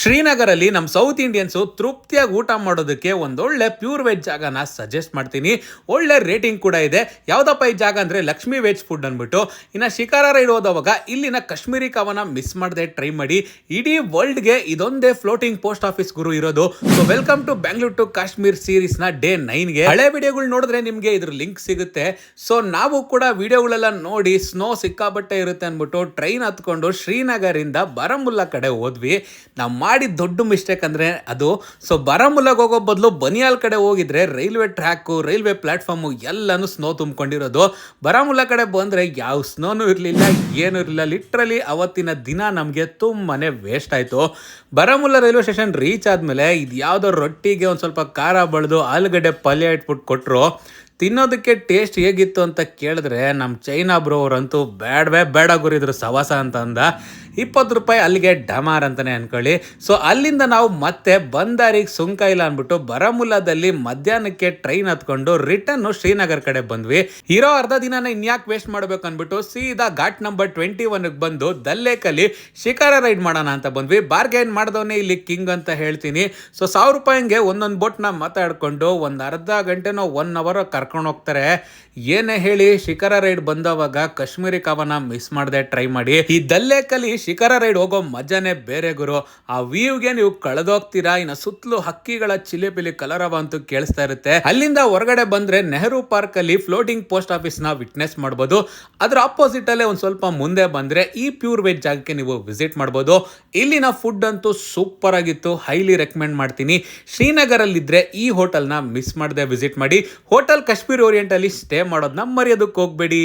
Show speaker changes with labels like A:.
A: ಶ್ರೀನಗರಲ್ಲಿ ನಮ್ಮ south Indians ತೃಪ್ತಿಯಾಗಿ ಊಟ ಮಾಡೋದಕ್ಕೆ ಒಂದೊಳ್ಳೆ ಪ್ಯೂರ್ ವೆಜ್ ಜಾಗನ ಸಜೆಸ್ಟ್ ಮಾಡ್ತೀನಿ. ಒಳ್ಳೆ ರೇಟಿಂಗ್ ಕೂಡ ಇದೆ. ಯಾವುದಪ್ಪ ಈ ಜಾಗ ಅಂದರೆ ಲಕ್ಷ್ಮಿ ವೆಜ್ ಫುಡ್ ಅಂದ್ಬಿಟ್ಟು. ಇನ್ನು ಶಿಕಾರ ರೈಡ್ ಹೋದವಾಗ ಇಲ್ಲಿನ ಕಾಶ್ಮೀರಿ ಕವನ ಮಿಸ್ ಮಾಡದೆ ಟ್ರೈ ಮಾಡಿ. ಇಡೀ ವರ್ಲ್ಡ್ಗೆ ಇದೊಂದೇ ಫ್ಲೋಟಿಂಗ್ ಪೋಸ್ಟ್ ಆಫೀಸ್ ಗುರು ಇರೋದು. So welcome to Bangalore to Kashmir ಸೀರೀಸ್ನ ಡೇ 9ಗೆ. ಹಳೆ ವಿಡಿಯೋಗಳು ನೋಡಿದ್ರೆ ನಿಮಗೆ ಇದ್ರ ಲಿಂಕ್ ಸಿಗುತ್ತೆ. ಸೊ ನಾವು ಕೂಡ ವಿಡಿಯೋಗಳೆಲ್ಲ ನೋಡಿ ಸ್ನೋ ಸಿಕ್ಕಾಬಟ್ಟೆ ಇರುತ್ತೆ ಅಂದ್ಬಿಟ್ಟು ಟ್ರೈನ್ ಹತ್ಕೊಂಡು ಶ್ರೀನಗರಿಂದ ಬಾರಾಮುಲ್ಲಾ ಕಡೆ ಹೋದ್ವಿ. ನಾವು ಮಾಡಿದ ದೊಡ್ಡ ಮಿಸ್ಟೇಕ್ ಅಂದರೆ ಅದು. ಸೊ ಬಾರಾಮುಲ್ಲಾಗೆ ಹೋಗೋ ಬದಲು ಬನಿಯಾಲ್ ಕಡೆ ಹೋಗಿದ್ರೆ ರೈಲ್ವೆ ಟ್ರ್ಯಾಕು, ರೈಲ್ವೆ ಪ್ಲಾಟ್ಫಾರ್ಮು ಎಲ್ಲನೂ ಸ್ನೋ ತುಂಬಿಕೊಂಡಿರೋದು. ಬಾರಾಮುಲ್ಲಾ ಕಡೆ ಬಂದರೆ ಯಾವ ಸ್ನೋನೂ ಇರಲಿಲ್ಲ, ಏನೂ ಇರಲಿಲ್ಲ. ಲಿಟ್ರಲಿ ಅವತ್ತಿನ ದಿನ ನಮಗೆ ತುಂಬಾ ವೇಸ್ಟ್ ಆಯಿತು. ಬಾರಾಮುಲ್ಲಾ ರೈಲ್ವೆ ಸ್ಟೇಷನ್ ರೀಚ್ ಆದಮೇಲೆ ಇದು ಯಾವುದೋ ರೊಟ್ಟಿಗೆ ಒಂದು ಸ್ವಲ್ಪ ಖಾರ ಬಳ್ದು ಆಲೂಗಡ್ಡೆ ಪಲ್ಯ ಇಟ್ಬಿಟ್ಟು ಕೊಟ್ಟರು. ತಿನ್ನೋದಕ್ಕೆ ಟೇಸ್ಟ್ ಹೇಗಿತ್ತು ಅಂತ ಕೇಳಿದ್ರೆ ನಮ್ಮ ಚೈನಾ ಬ್ರೋ ಅವರಂತೂ ಬೇಡ ಗುರಿದ್ರು ಸವಾಸ ಅಂತ ಅಂದ. 20 ರೂಪಾಯಿ ಅಲ್ಲಿಗೆ ಡಮಾರ್ ಅಂತಲೇ ಅನ್ಕೊಳ್ಳಿ. ಸೊ ಅಲ್ಲಿಂದ ನಾವು ಮತ್ತೆ ಬಂದಾರಿಗೆ ಸುಂಕ ಇಲ್ಲ ಅಂದ್ಬಿಟ್ಟು ಬಾರಾಮುಲ್ಲಾದಲ್ಲಿ ಮಧ್ಯಾಹ್ನಕ್ಕೆ ಟ್ರೈನ್ ಹತ್ಕೊಂಡು ರಿಟರ್ನು ಶ್ರೀನಗರ್ ಕಡೆ ಬಂದ್ವಿ. ಇರೋ ಅರ್ಧ ದಿನನ ಇನ್ಯಾಕೆ ವೇಸ್ಟ್ ಮಾಡಬೇಕು ಅಂದ್ಬಿಟ್ಟು ಸೀದಾ ಘಾಟ್ ನಂಬರ್ 21ಗೆ ಬಂದು ದಲ್ಲೇಕಲ್ಲಿ ಶಿಕಾರ ರೈಡ್ ಮಾಡೋಣ ಅಂತ ಬಂದ್ವಿ. ಬಾರ್ಗೇನ್ ಮಾಡಿದವನೇ ಇಲ್ಲಿ ಕಿಂಗ್ ಅಂತ ಹೇಳ್ತೀನಿ. ಸೊ 1000 ರೂಪಾಯಿಗೆ ಒಂದೊಂದು ಬೋಟ್ನ ಮಾತಾಡ್ಕೊಂಡು ಒಂದು ಅರ್ಧ ಗಂಟೆನೋ 1 ಅವರ್ ಕರ್ಕೊಂಡು ಹೋಗ್ತಾರೆ. ಏನೇ ಹೇಳಿ ಶಿಖರ ರೈಡ್ ಬಂದವಾಗ ಕಾಶ್ಮೀರಿ ಕವನ ಮಿಸ್ ಮಾಡದೆ ಟ್ರೈ ಮಾಡಿ. ಈ ದಲ್ಲೇಕಲ್ಲಿ ಶಿಖರ ರೈಡ್ ಹೋಗೋ ಮಜಾನೇ ಬೇರೆ ಗುರು. ಆ ವ್ಯೂಗೆ ನೀವು ಕಳೆದೋಗ್ತೀರಾ. ಇನ್ನು ಸುತ್ತಲೂ ಹಕ್ಕಿಗಳ ಚಿಲಿಪಿಲಿ ಕಲರವ ಅಂತೂ ಕೇಳಿಸ್ತಾ ಇರುತ್ತೆ. ಅಲ್ಲಿಂದ ಹೊರಗಡೆ ಬಂದ್ರೆ ನೆಹರು ಪಾರ್ಕ್ ಅಲ್ಲಿ ಫ್ಲೋಟಿಂಗ್ ಪೋಸ್ಟ್ ಆಫೀಸ್ ನ ವಿಟ್ನೆಸ್ ಮಾಡಬಹುದು. ಅದ್ರ ಆಪೋಸಿಟ್ ಅಲ್ಲೇ ಒಂದ್ ಸ್ವಲ್ಪ ಮುಂದೆ ಬಂದ್ರೆ ಈ ಪ್ಯೂರ್ ವೆಜ್ ಜಾಗಕ್ಕೆ ನೀವು ವಿಸಿಟ್ ಮಾಡಬಹುದು. ಇಲ್ಲಿನ ಫುಡ್ ಅಂತೂ ಸೂಪರ್ ಆಗಿತ್ತು, ಹೈಲಿ ರೆಕಮೆಂಡ್ ಮಾಡ್ತೀನಿ. ಶ್ರೀನಗರಲ್ಲಿದ್ರೆ ಈ ಹೋಟೆಲ್ನ ಮಿಸ್ ಮಾಡದೆ ವಿಸಿಟ್ ಮಾಡಿ. ಹೋಟೆಲ್ ಕಾಶ್ಮೀರ್ ಓರಿಯೆಂಟ್ ಅಲ್ಲಿ ಸ್ಟೇ ಮಾಡೋದನ್ನ ಮರೆಯೋದಕ್ಕೆ ಹೋಗ್ಬೇಡಿ.